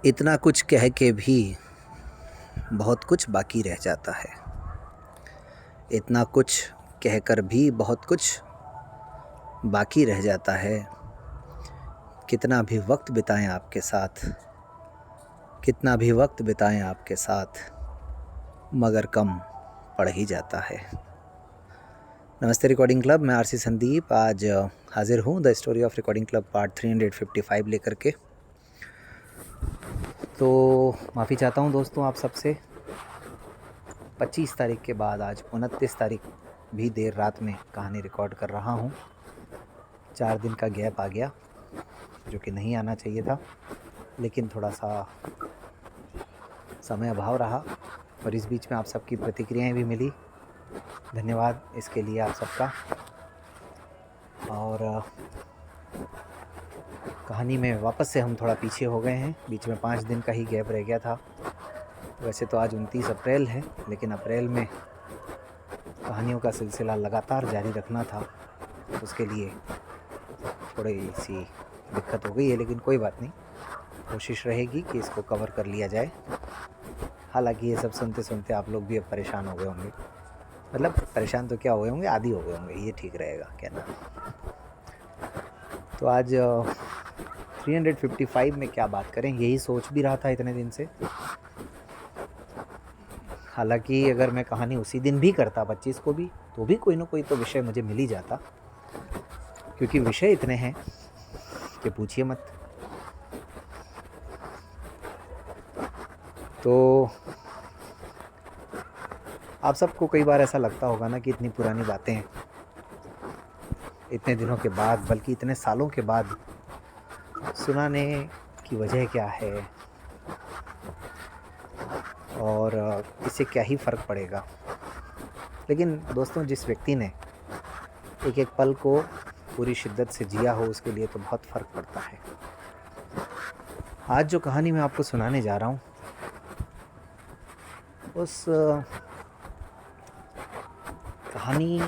इतना कुछ कह के भी बहुत कुछ बाकी रह जाता है। इतना कुछ कहकर भी बहुत कुछ बाकी रह जाता है। कितना भी वक्त बिताएं आपके साथ, कितना भी वक्त बिताएं आपके साथ, मगर कम पड़ ही जाता है। नमस्ते रिकॉर्डिंग क्लब, मैं आरसी संदीप आज हाजिर हूँ the story of recording club part 355 लेकर के। तो माफ़ी चाहता हूँ दोस्तों आप सबसे। 25 तारीख के बाद आज 29 तारीख भी देर रात में कहानी रिकॉर्ड कर रहा हूँ। 4 दिन का गैप आ गया जो कि नहीं आना चाहिए था, लेकिन थोड़ा सा समय अभाव रहा और इस बीच में आप सबकी प्रतिक्रियाएं भी मिली। धन्यवाद इसके लिए आप सबका। और कहानी में वापस से हम थोड़ा पीछे हो गए हैं। बीच में 5 दिन का ही गैप रह गया था। वैसे तो आज 29 अप्रैल है, लेकिन अप्रैल में कहानियों का सिलसिला लगातार जारी रखना था, उसके लिए थोड़ी सी दिक्कत हो गई है, लेकिन कोई बात नहीं, कोशिश रहेगी कि इसको कवर कर लिया जाए। हालांकि ये सब सुनते सुनते आप लोग भी अब परेशान हो गए होंगे। मतलब परेशान तो क्या हो गए होंगे, आदी हो गए होंगे, ये ठीक रहेगा कहना। तो आज 355 में क्या बात करें, यही सोच भी रहा था इतने दिन से। हालांकि अगर मैं कहानी उसी दिन भी करता 25 को भी, तो भी कोई ना कोई तो विषय मुझे मिल ही जाता, क्योंकि विषय इतने हैं कि पूछिए मत। तो आप सबको कई बार ऐसा लगता होगा ना कि इतनी पुरानी बातें इतने दिनों के बाद, बल्कि इतने सालों के बाद सुनाने की वजह क्या है और इससे क्या ही फ़र्क पड़ेगा। लेकिन दोस्तों, जिस व्यक्ति ने एक एक पल को पूरी शिद्दत से जिया हो, उसके लिए तो बहुत फ़र्क पड़ता है। आज जो कहानी मैं आपको सुनाने जा रहा हूँ, उस कहानी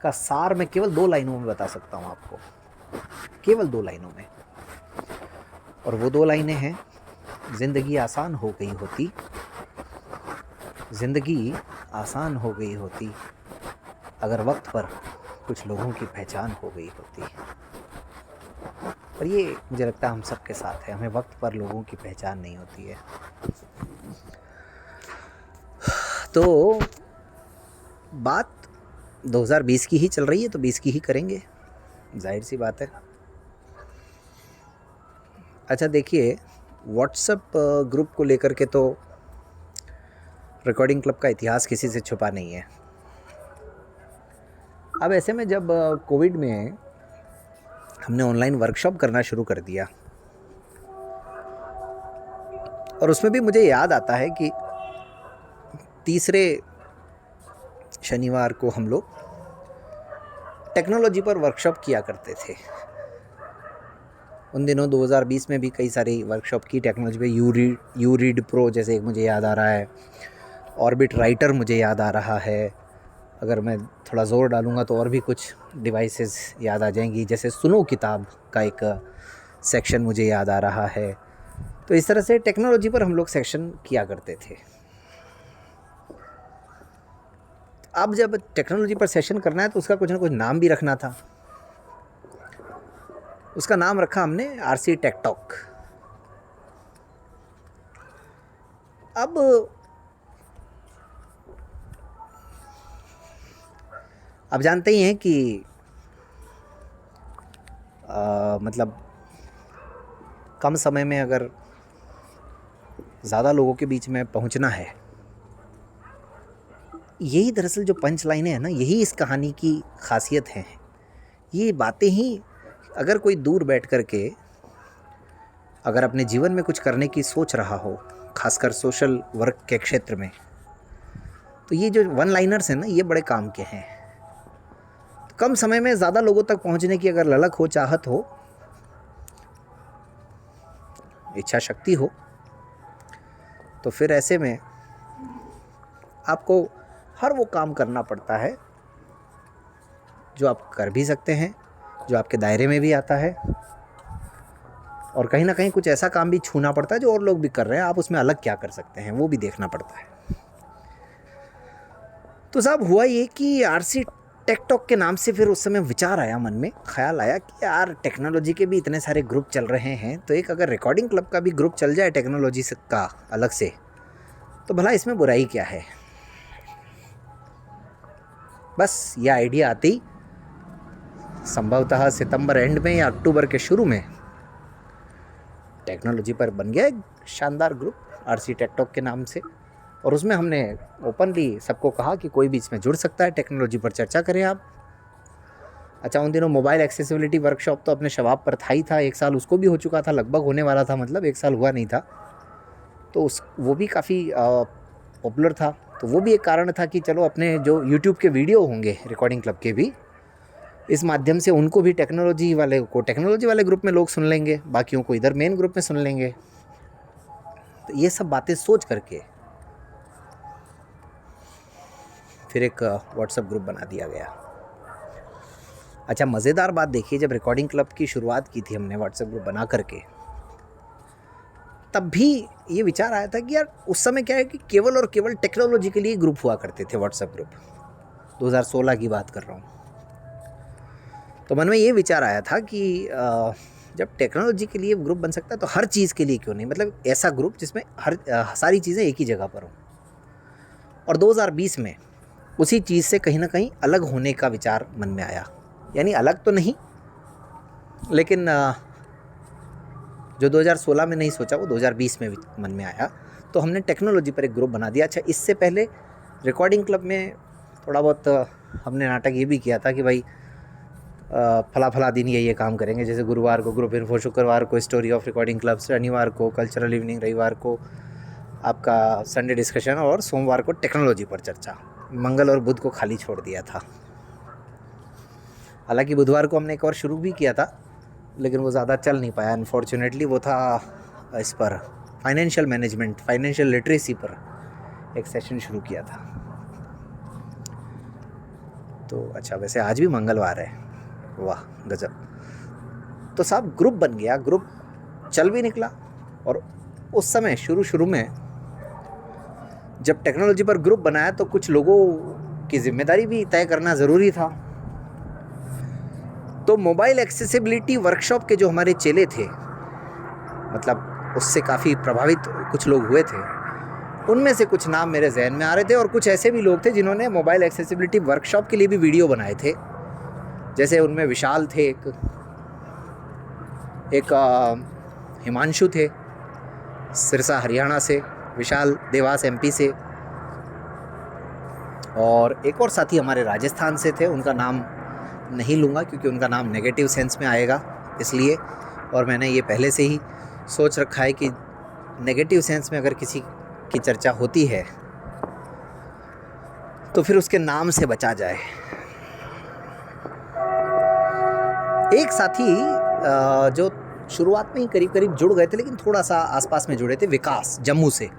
का सार मैं केवल 2 लाइनों में बता सकता हूँ आपको, केवल 2 लाइनों में। और वो 2 लाइनें हैं, ज़िंदगी आसान हो गई होती, ज़िंदगी आसान हो गई होती, अगर वक्त पर कुछ लोगों की पहचान हो गई होती। और ये मुझे लगता है हम सबके साथ है, हमें वक्त पर लोगों की पहचान नहीं होती है। तो बात 2020 की ही चल रही है, तो 20 की ही करेंगे, जाहिर सी बात है। अच्छा देखिए, व्हाट्सएप ग्रुप को लेकर के तो रिकॉर्डिंग क्लब का इतिहास किसी से छुपा नहीं है। अब ऐसे में जब कोविड में हमने ऑनलाइन वर्कशॉप करना शुरू कर दिया, और उसमें भी मुझे याद आता है कि तीसरे शनिवार को हम लोग टेक्नोलॉजी पर वर्कशॉप किया करते थे। उन दिनों 2020 में भी कई सारी वर्कशॉप की टेक्नोलॉजी पे। यू रीड प्रो जैसे एक मुझे याद आ रहा है, ऑर्बिट राइटर मुझे याद आ रहा है, अगर मैं थोड़ा ज़ोर डालूँगा तो और भी कुछ डिवाइसेस याद आ जाएंगी, जैसे सुनो किताब का एक सेक्शन मुझे याद आ रहा है। तो इस तरह से टेक्नोलॉजी पर हम लोग सेक्शन किया करते थे। अब जब टेक्नोलॉजी पर सेशन करना है तो उसका कुछ ना कुछ नाम भी रखना था। उसका नाम रखा हमने आरसी टेक टॉक। अब आप जानते ही हैं कि मतलब कम समय में अगर ज़्यादा लोगों के बीच में पहुंचना है, यही दरअसल जो पंच लाइनें हैं ना, यही इस कहानी की खासियत है। ये बातें ही अगर कोई दूर बैठ कर के अगर अपने जीवन में कुछ करने की सोच रहा हो, खासकर सोशल वर्क के क्षेत्र में, तो ये जो वन लाइनर्स हैं ना, ये बड़े काम के हैं। तो कम समय में ज़्यादा लोगों तक पहुंचने की अगर ललक हो, चाहत हो, इच्छा शक्ति हो, तो फिर ऐसे में आपको हर वो काम करना पड़ता है जो आप कर भी सकते हैं, जो आपके दायरे में भी आता है, और कहीं ना कहीं कुछ ऐसा काम भी छूना पड़ता है जो और लोग भी कर रहे हैं, आप उसमें अलग क्या कर सकते हैं वो भी देखना पड़ता है। तो साहब हुआ ये कि आरसी टेक टॉक के नाम से फिर उस समय विचार आया, मन में ख्याल आया कि यार टेक्नोलॉजी के भी इतने सारे ग्रुप चल रहे हैं, तो एक अगर रिकॉर्डिंग क्लब का भी ग्रुप चल जाए टेक्नोलॉजी से का अलग से, तो भला इसमें बुराई क्या है। बस ये आइडिया आती संभवतः सितंबर एंड में या अक्टूबर के शुरू में टेक्नोलॉजी पर बन गया एक शानदार ग्रुप आरसी टेक टॉक के नाम से। और उसमें हमने ओपनली सबको कहा कि कोई भी इसमें जुड़ सकता है, टेक्नोलॉजी पर चर्चा करें आप। अच्छा, उन दिनों मोबाइल एक्सेसिबिलिटी वर्कशॉप तो अपने शबाब पर था ही था, 1 साल उसको भी हो चुका था, लगभग होने वाला था, मतलब 1 साल हुआ नहीं था। तो वो भी काफ़ी पॉपुलर था, तो वो भी एक कारण था कि चलो अपने जो यूट्यूब के वीडियो होंगे रिकॉर्डिंग क्लब के भी, इस माध्यम से उनको भी टेक्नोलॉजी वाले ग्रुप में लोग सुन लेंगे, बाकियों को इधर मेन ग्रुप में सुन लेंगे। तो ये सब बातें सोच करके फिर एक व्हाट्सएप ग्रुप बना दिया गया। अच्छा, मज़ेदार बात देखिए, जब रिकॉर्डिंग क्लब की शुरुआत की थी हमने व्हाट्सएप ग्रुप बना करके, तब भी ये विचार आया था कि यार उस समय क्या है कि केवल और केवल टेक्नोलॉजी के लिए ग्रुप हुआ करते थे व्हाट्सएप ग्रुप, 2016 की बात कर रहा हूँ। तो मन में ये विचार आया था कि जब टेक्नोलॉजी के लिए ग्रुप बन सकता है तो हर चीज़ के लिए क्यों नहीं, मतलब ऐसा ग्रुप जिसमें हर सारी चीज़ें एक ही जगह पर हों। और 2020 में उसी चीज़ से कहीं ना कहीं अलग होने का विचार मन में आया, यानी अलग तो नहीं, लेकिन जो 2016 में नहीं सोचा वो 2020 में मन में आया, तो हमने टेक्नोलॉजी पर एक ग्रुप बना दिया। अच्छा, इससे पहले रिकॉर्डिंग क्लब में थोड़ा बहुत हमने नाटक ये भी किया था कि भाई फला दिन ये काम करेंगे, जैसे गुरुवार को ग्रुप इन्फो, शुक्रवार को स्टोरी ऑफ रिकॉर्डिंग क्लब, शनिवार को कल्चरल इवनिंग, रविवार को आपका संडे डिस्कशन, और सोमवार को टेक्नोलॉजी पर चर्चा। मंगल और बुध को खाली छोड़ दिया था। हालांकि बुधवार को हमने एक और शुरू भी किया था, लेकिन वो ज़्यादा चल नहीं पाया अनफॉर्चुनेटली। वो था इस पर फाइनेंशियल मैनेजमेंट, फाइनेंशियल लिटरेसी पर एक सेशन शुरू किया था। तो अच्छा, वैसे आज भी मंगलवार है, वाह गजब। तो साहब ग्रुप बन गया, ग्रुप चल भी निकला। और उस समय शुरू में जब टेक्नोलॉजी पर ग्रुप बनाया तो कुछ लोगों की जिम्मेदारी भी तय करना ज़रूरी था। तो मोबाइल एक्सेसिबिलिटी वर्कशॉप के जो हमारे चेले थे, मतलब उससे काफ़ी प्रभावित कुछ लोग हुए थे, उनमें से कुछ नाम मेरे जहन में आ रहे थे। और कुछ ऐसे भी लोग थे जिन्होंने मोबाइल एक्सेसिबिलिटी वर्कशॉप के लिए भी वीडियो बनाए थे, जैसे उनमें विशाल थे, एक हिमांशु थे सिरसा हरियाणा से, विशाल देवास एमपी से, और एक और साथी हमारे राजस्थान से थे। उनका नाम नहीं लूँगा क्योंकि उनका नाम नेगेटिव सेंस में आएगा इसलिए, और मैंने ये पहले से ही सोच रखा है कि नेगेटिव सेंस में अगर किसी की चर्चा होती है तो फिर उसके नाम से बचा जाए। एक साथी जो शुरुआत में ही करीब जुड़ गए थे, लेकिन थोड़ा सा आसपास में जुड़े थे, विकास जम्मू से।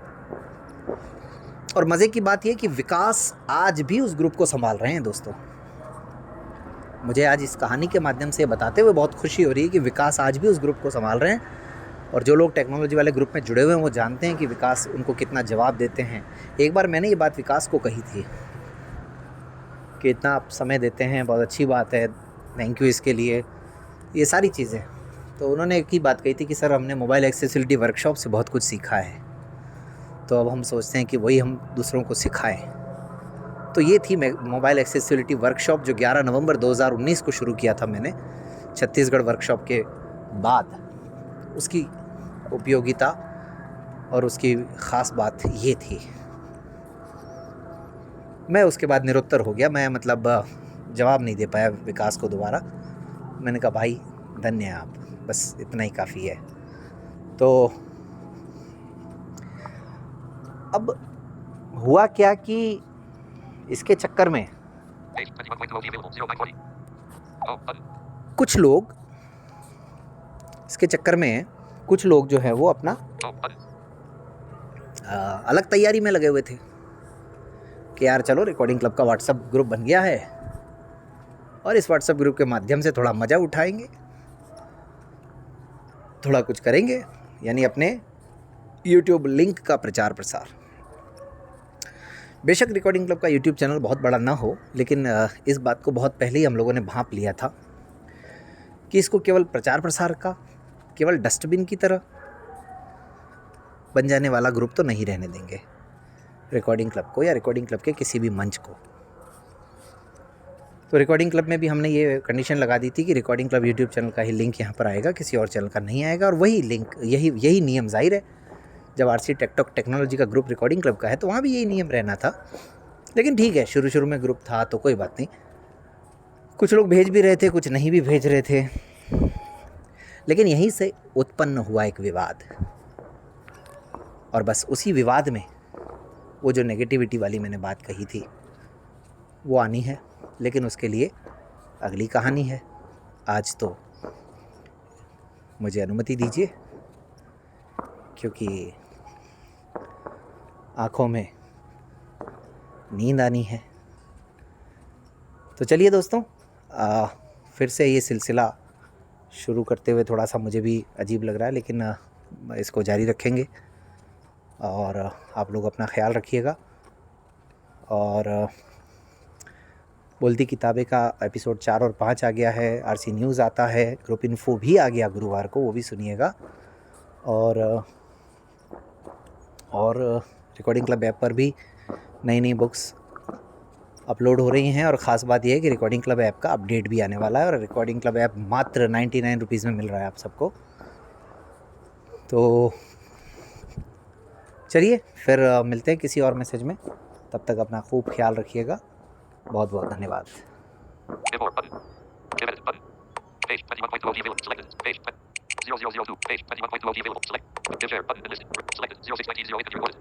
और मज़े की बात यह कि विकास आज भी उस ग्रुप को संभाल रहे हैं। दोस्तों, मुझे आज इस कहानी के माध्यम से बताते हुए बहुत खुशी हो रही है कि विकास आज भी उस ग्रुप को संभाल रहे हैं। और जो लोग टेक्नोलॉजी वाले ग्रुप में जुड़े हुए हैं वो जानते हैं कि विकास उनको कितना जवाब देते हैं। एक बार मैंने ये बात विकास को कही थी कि इतना आप समय देते हैं, बहुत अच्छी बात है, थैंक यू इसके लिए, ये सारी चीज़ें। तो उन्होंने एक ही बात कही थी कि सर हमने मोबाइल एक्सेसिबिलिटी वर्कशॉप से बहुत कुछ सीखा है, तो अब हम सोचते हैं कि वही हम दूसरों को सिखाएं। तो ये थी मोबाइल एक्सेसिबिलिटी वर्कशॉप जो 11 नवंबर 2019 को शुरू किया था मैंने छत्तीसगढ़ वर्कशॉप के बाद। उसकी उपयोगिता और उसकी ख़ास बात ये थी। मैं उसके बाद निरुत्तर हो गया, मैं मतलब जवाब नहीं दे पाया विकास को दोबारा। मैंने कहा भाई धन्य है आप, बस इतना ही काफ़ी है। तो अब हुआ क्या कि इसके चक्कर में कुछ लोग जो है वो अपना अलग तैयारी में लगे हुए थे कि यार चलो रिकॉर्डिंग क्लब का व्हाट्सएप ग्रुप बन गया है, और इस व्हाट्सएप ग्रुप के माध्यम से थोड़ा मज़ा उठाएंगे, थोड़ा कुछ करेंगे, यानी अपने यूट्यूब लिंक का प्रचार प्रसार। बेशक रिकॉर्डिंग क्लब का यूट्यूब चैनल बहुत बड़ा ना हो, लेकिन इस बात को बहुत पहले ही हम लोगों ने भांप लिया था कि इसको केवल प्रचार प्रसार का, केवल डस्टबिन की तरह बन जाने वाला ग्रुप तो नहीं रहने देंगे रिकॉर्डिंग क्लब को, या रिकॉर्डिंग क्लब के किसी भी मंच को। तो रिकॉर्डिंग क्लब में भी हमने ये कंडीशन लगा दी थी कि रिकॉर्डिंग क्लब यूट्यूब चैनल का ही लिंक यहाँ पर आएगा, किसी और चैनल का नहीं आएगा। और वही लिंक, यही नियम जाहिर है जब आरसी टेकटॉक टेक्नोलॉजी का ग्रुप रिकॉर्डिंग क्लब का है तो वहाँ भी यही नियम रहना था। लेकिन ठीक है, शुरू में ग्रुप था तो कोई बात नहीं, कुछ लोग भेज भी रहे थे, कुछ नहीं भी भेज रहे थे। लेकिन यहीं से उत्पन्न हुआ एक विवाद, और बस उसी विवाद में वो जो नेगेटिविटी वाली मैंने बात कही थी वो आनी है। लेकिन उसके लिए अगली कहानी है। आज तो मुझे अनुमति दीजिए, क्योंकि आँखों में नींद आनी है। तो चलिए दोस्तों, फिर से ये सिलसिला शुरू करते हुए थोड़ा सा मुझे भी अजीब लग रहा है, लेकिन इसको जारी रखेंगे। और आप लोग अपना ख्याल रखिएगा। और बोलती किताबें का एपिसोड 4 और 5 आ गया है, आरसी न्यूज़ आता है, ग्रुप इन्फो भी आ गया गुरुवार को, वो भी सुनिएगा। और रिकॉर्डिंग क्लब ऐप पर भी नई नई बुक्स अपलोड हो रही हैं। और ख़ास बात यह है कि रिकॉर्डिंग क्लब ऐप का अपडेट भी आने वाला है, और रिकॉर्डिंग क्लब ऐप मात्र 99 रुपीज़ में मिल रहा है आप सबको। तो चलिए फिर मिलते हैं किसी और मैसेज में। तब तक अपना खूब ख्याल रखिएगा। बहुत बहुत धन्यवाद। Page 21.2 available. Selected. Page 002. Page 21.2 available. Select. Give share button. Selected. 0619 0 recorded.